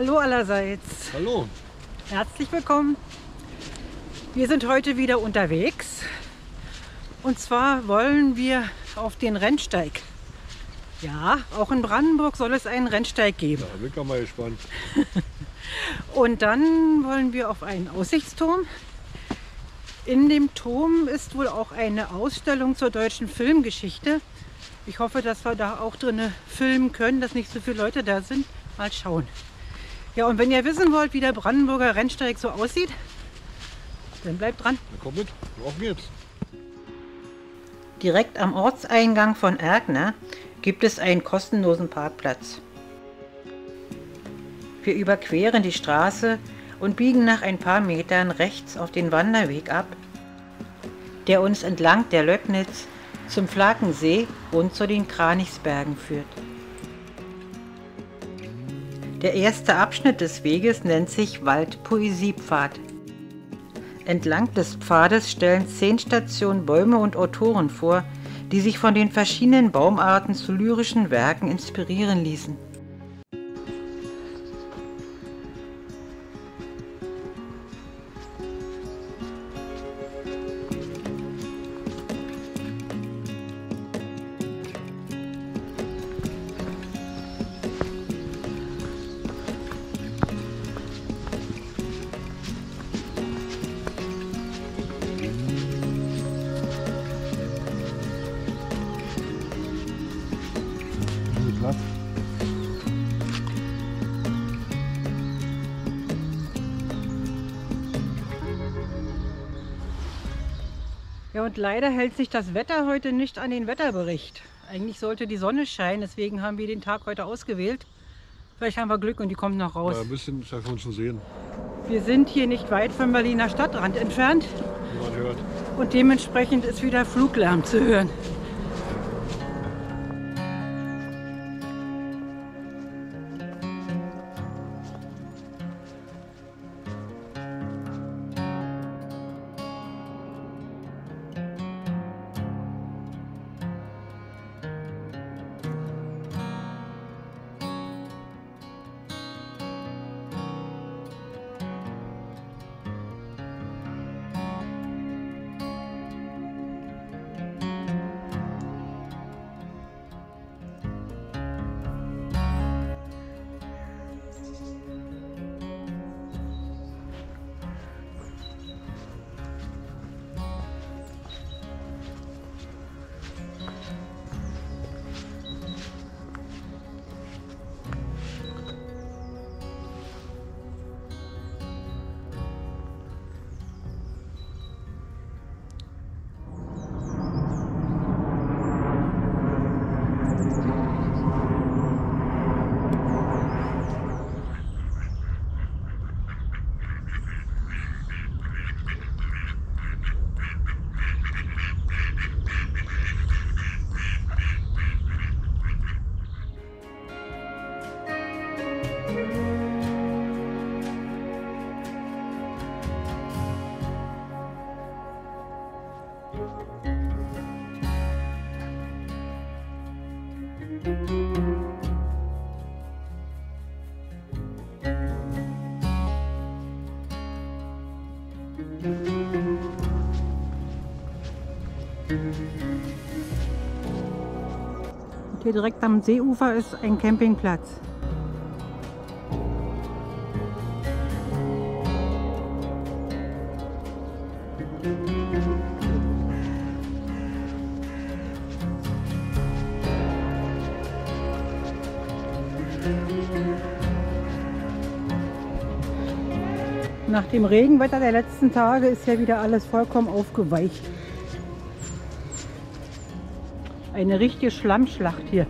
Hallo allerseits. Hallo. Herzlich willkommen. Wir sind heute wieder unterwegs. Und zwar wollen wir auf den Rennsteig. Ja, auch in Brandenburg soll es einen Rennsteig geben. Da bin ich mal gespannt. Und dann wollen wir auf einen Aussichtsturm. In dem Turm ist wohl auch eine Ausstellung zur deutschen Filmgeschichte. Ich hoffe, dass wir da auch drin filmen können, dass nicht so viele Leute da sind. Mal schauen. Ja, und wenn ihr wissen wollt, wie der Brandenburger Rennsteig so aussieht, dann bleibt dran. Na komm mit, auf geht's. Direkt am Ortseingang von Erkner gibt es einen kostenlosen Parkplatz. Wir überqueren die Straße und biegen nach ein paar Metern rechts auf den Wanderweg ab, der uns entlang der Löcknitz zum Flakensee und zu den Kranichsbergen führt. Der erste Abschnitt des Weges nennt sich Waldpoesiepfad. Entlang des Pfades stellen 10 Stationen Bäume und Autoren vor, die sich von den verschiedenen Baumarten zu lyrischen Werken inspirieren ließen. Platz. Ja, und leider hält sich das Wetter heute nicht an den Wetterbericht. Eigentlich sollte die Sonne scheinen, deswegen haben wir den Tag heute ausgewählt. Vielleicht haben wir Glück und die kommt noch raus. Ja, ein bisschen ist davon zu sehen, Wir sind hier nicht weit vom Berliner Stadtrand entfernt wie man hört. und dementsprechend ist wieder Fluglärm zu hören. Und hier direkt am Seeufer ist ein Campingplatz. Nach dem Regenwetter der letzten Tage ist ja wieder alles vollkommen aufgeweicht. Eine richtige Schlammschlacht hier.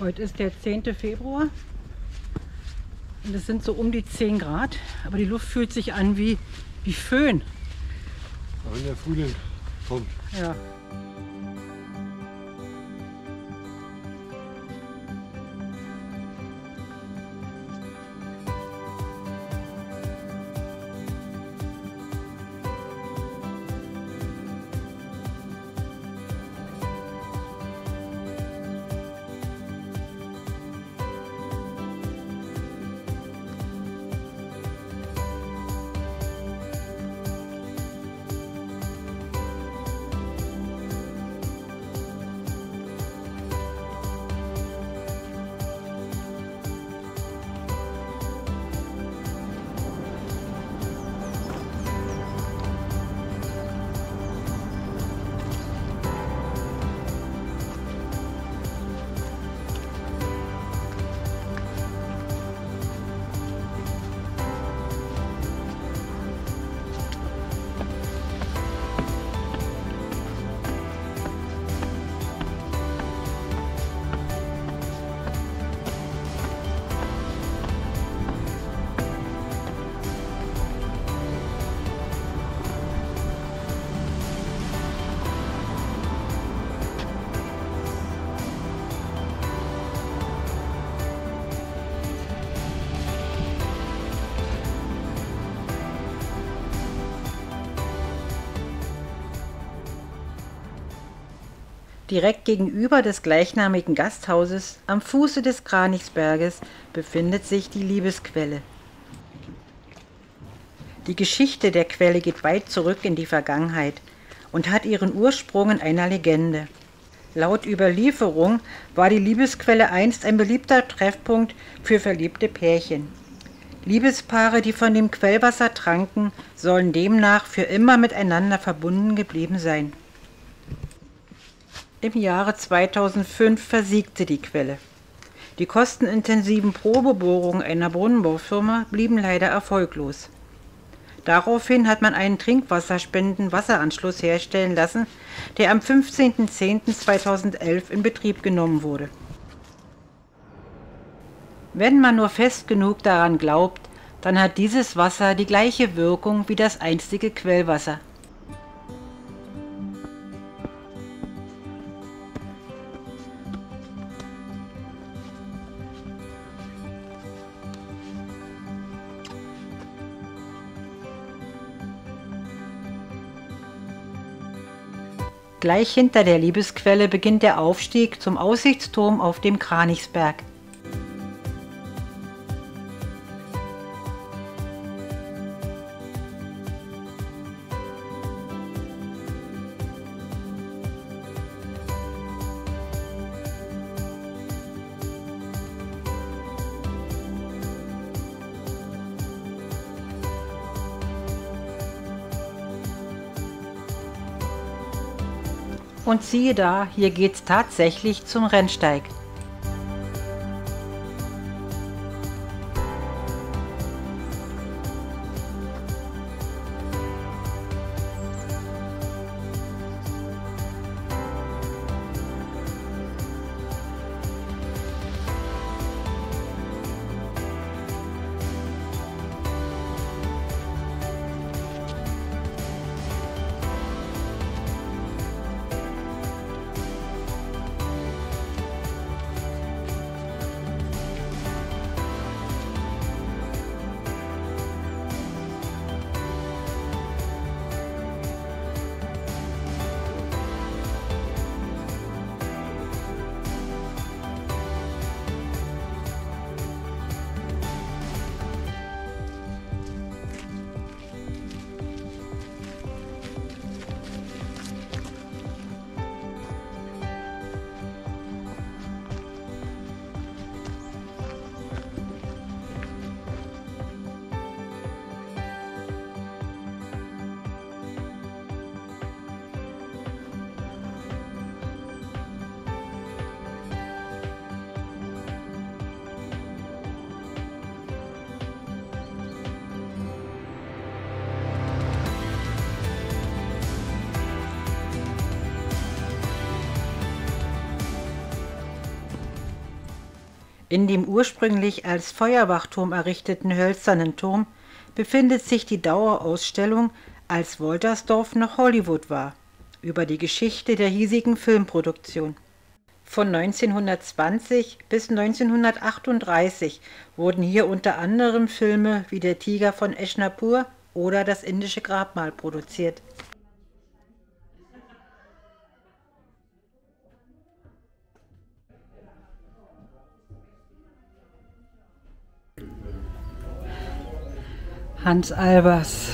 Heute ist der 10. Februar und es sind so um die 10 Grad, aber die Luft fühlt sich an wie Föhn. Aber wenn der Frühling kommt. Ja. Direkt gegenüber des gleichnamigen Gasthauses am Fuße des Kranichsberges befindet sich die Liebesquelle. Die Geschichte der Quelle geht weit zurück in die Vergangenheit und hat ihren Ursprung in einer Legende. Laut Überlieferung war die Liebesquelle einst ein beliebter Treffpunkt für verliebte Pärchen. Liebespaare, die von dem Quellwasser tranken, sollen demnach für immer miteinander verbunden geblieben sein. Im Jahre 2005 versiegte die Quelle. Die kostenintensiven Probebohrungen einer Brunnenbaufirma blieben leider erfolglos. Daraufhin hat man einen Trinkwasserspenden-Wasseranschluss herstellen lassen, der am 15.10.2011 in Betrieb genommen wurde. Wenn man nur fest genug daran glaubt, dann hat dieses Wasser die gleiche Wirkung wie das einstige Quellwasser. Gleich hinter der Liebesquelle beginnt der Aufstieg zum Aussichtsturm auf dem Kranichsberg. Und siehe da, hier geht's tatsächlich zum Rennsteig. In dem ursprünglich als Feuerwachturm errichteten hölzernen Turm befindet sich die Dauerausstellung Als Woltersdorf noch Hollywood war, über die Geschichte der hiesigen Filmproduktion. Von 1920 bis 1938 wurden hier unter anderem Filme wie Der Tiger von Eschnapur oder Das indische Grabmal produziert. Hans Albers.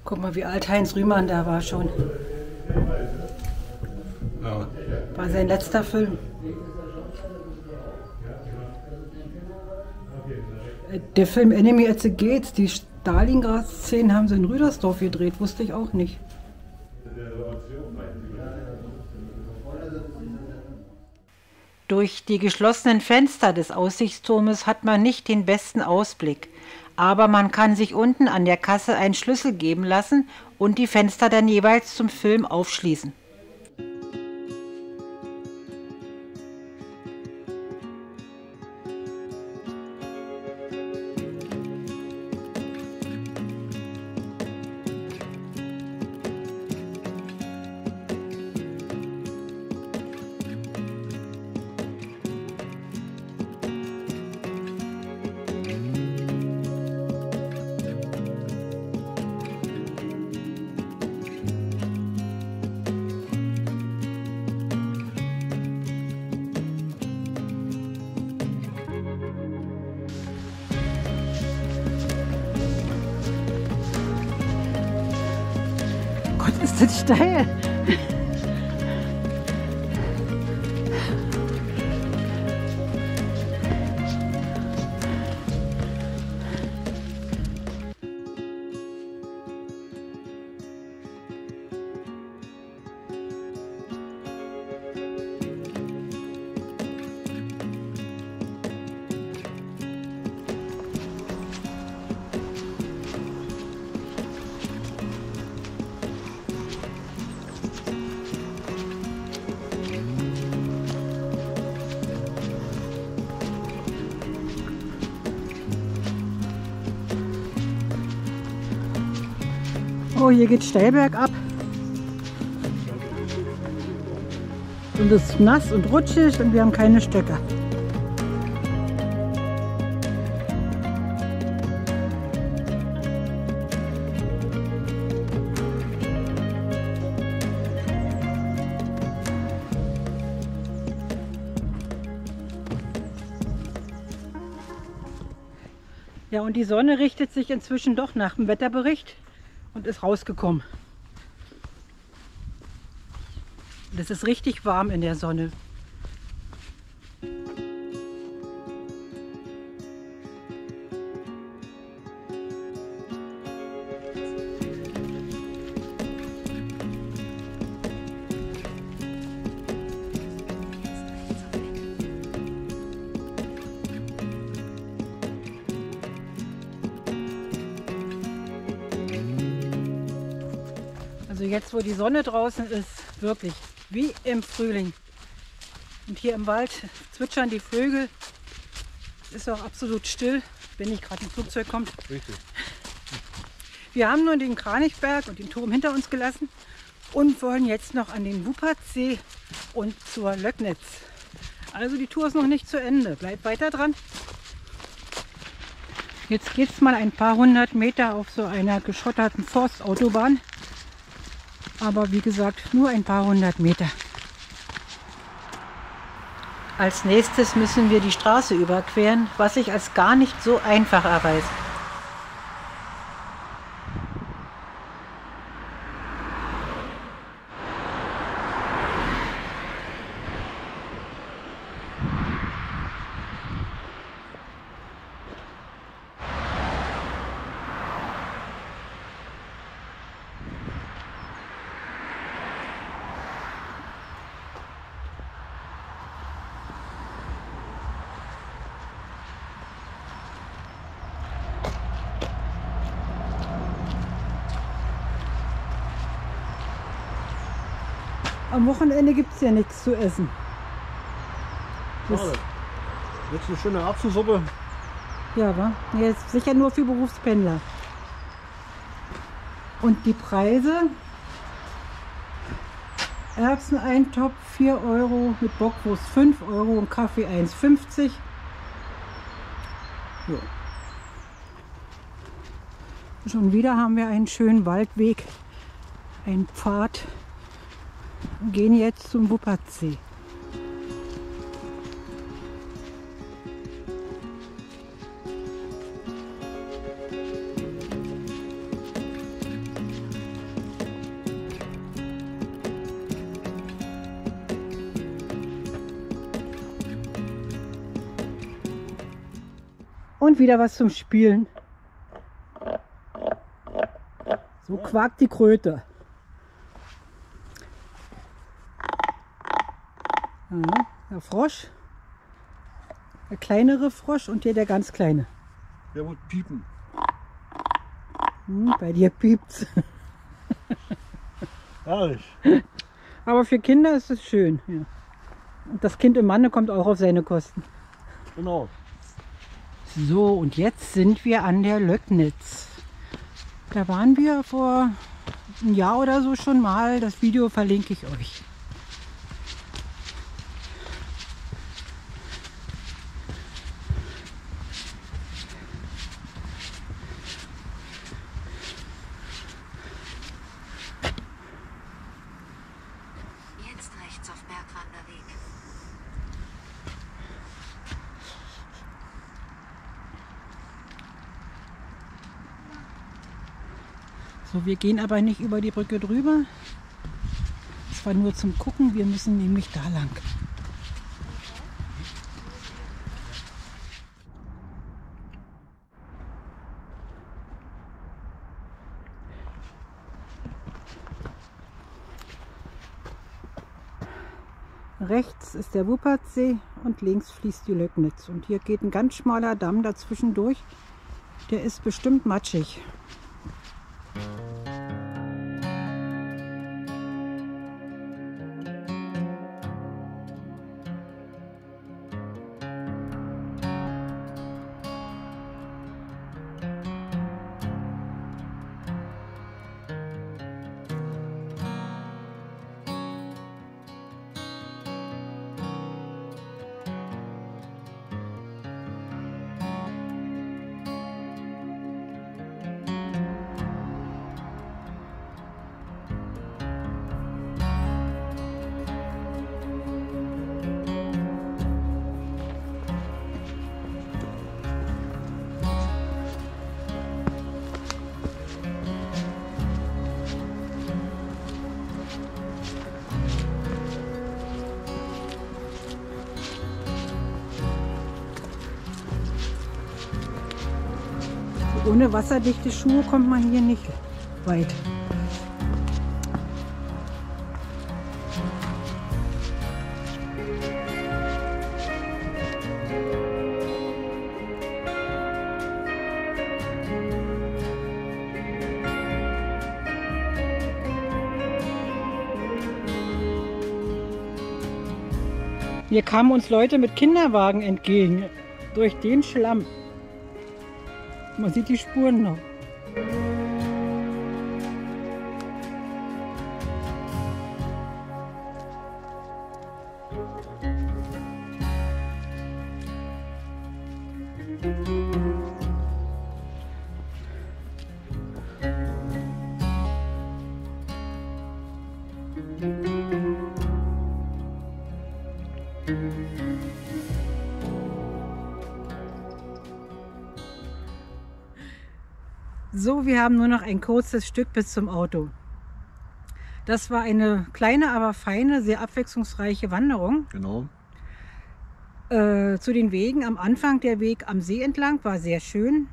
Guck mal, wie alt Heinz Rühmann da war schon. Ja. War sein letzter Film. Der Film Enemy at the Gates, die Stalingrad-Szenen haben sie in Rüdersdorf gedreht, wusste ich auch nicht. Durch die geschlossenen Fenster des Aussichtsturmes hat man nicht den besten Ausblick, aber man kann sich unten an der Kasse einen Schlüssel geben lassen und die Fenster dann jeweils zum Film aufschließen. ist das steil. Oh, hier geht steil bergab. Und es ist nass und rutschig und wir haben keine Stöcke. Ja, und die Sonne richtet sich inzwischen doch nach dem Wetterbericht und ist rausgekommen. Und es ist richtig warm in der Sonne. Also jetzt, wo die Sonne draußen ist, wirklich wie im Frühling. Und hier im Wald zwitschern die Vögel. Ist auch absolut still, wenn nicht gerade ein Flugzeug kommt. Richtig. Wir haben nun den Kranichberg und den Turm hinter uns gelassen und wollen jetzt noch an den Wuppertsee und zur Löcknitz. Also die Tour ist noch nicht zu Ende. Bleibt weiter dran. Jetzt geht es mal ein paar hundert Meter auf so einer geschotterten Forstautobahn. Aber wie gesagt, nur ein paar hundert Meter. Als nächstes müssen wir die Straße überqueren, was sich als gar nicht so einfach erweist. Am Wochenende gibt es ja nichts zu essen. Schade. Jetzt eine schöne Erbsensuppe. Ja, wa? Jetzt sicher nur für Berufspendler. Und die Preise? Erbseneintopf 4 Euro, mit Bockwurst 5 Euro und Kaffee 1,50. Ja. Schon wieder haben wir einen schönen Waldweg, einen Pfad. Wir gehen jetzt zum Wuppertsee. Und wieder was zum Spielen. So quakt die Kröte. Ja, der Frosch, der kleinere Frosch und hier der ganz kleine. Der wird piepen. Bei dir piept's. Herrlich. Aber für Kinder ist es schön. Ja. Und das Kind im Manne kommt auch auf seine Kosten. Genau. So, und jetzt sind wir an der Löcknitz. Da waren wir vor einem Jahr oder so schon mal. Das Video verlinke ich euch. Jetzt rechts auf Bergwanderweg. So, wir gehen aber nicht über die Brücke drüber. Das war nur zum Gucken, wir müssen nämlich da lang. Rechts ist der Wuppertsee und links fließt die Löcknitz. Und hier geht ein ganz schmaler Damm dazwischen durch. Der ist bestimmt matschig. Ohne wasserdichte Schuhe kommt man hier nicht weit. Hier kamen uns Leute mit Kinderwagen entgegen, durch den Schlamm. Man sieht die Spuren noch. So, wir haben nur noch ein kurzes Stück bis zum Auto. Das war eine kleine, aber feine, sehr abwechslungsreiche Wanderung. Genau. Zu den Wegen. Am Anfang der Weg am See entlang war sehr schön.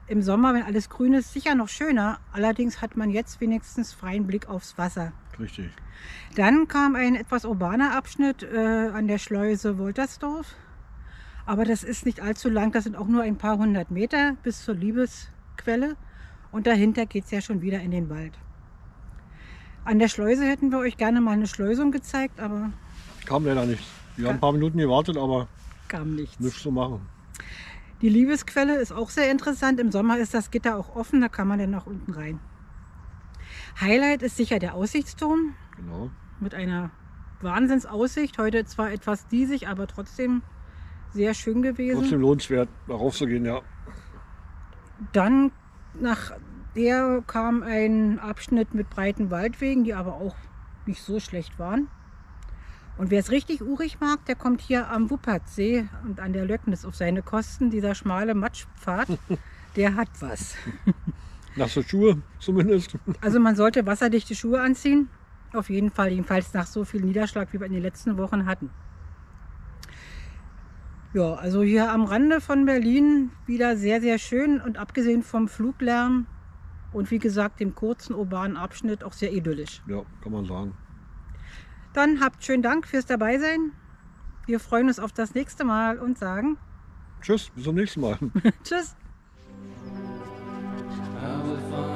Im Sommer, wenn alles grün ist, sicher noch schöner. Allerdings hat man jetzt wenigstens freien Blick aufs Wasser. Richtig. Dann kam ein etwas urbaner Abschnitt an der Schleuse Woltersdorf. Aber das ist nicht allzu lang. Das sind auch nur ein paar hundert Meter bis zur Liebesquelle. Und dahinter geht es ja schon wieder in den Wald. An der Schleuse hätten wir euch gerne mal eine Schleusung gezeigt, aber Kam leider nichts. Wir haben ein paar Minuten gewartet, aber kam nichts. nichts zu machen. Die Liebesquelle ist auch sehr interessant. Im Sommer ist das Gitter auch offen, da kann man dann nach unten rein. Highlight ist sicher der Aussichtsturm Genau. mit einer Wahnsinnsaussicht. Heute zwar etwas diesig, aber trotzdem sehr schön gewesen. Trotzdem lohnenswert, darauf zu gehen, ja. Dann nach der kam ein Abschnitt mit breiten Waldwegen, die aber auch nicht so schlecht waren. Und wer es richtig urig mag, der kommt hier am Wuppertsee und an der Löcknitz auf seine Kosten. Dieser schmale Matschpfad, der hat was. Nasse Schuhe zumindest. Also man sollte wasserdichte Schuhe anziehen. Auf jeden Fall, jedenfalls nach so viel Niederschlag, wie wir in den letzten Wochen hatten. Ja, also hier am Rande von Berlin wieder sehr, sehr schön und abgesehen vom Fluglärm und wie gesagt dem kurzen urbanen Abschnitt auch sehr idyllisch. Ja, kann man sagen. Dann habt schönen Dank fürs Dabeisein. Wir freuen uns auf das nächste Mal und sagen Tschüss, bis zum nächsten Mal. Tschüss. I will find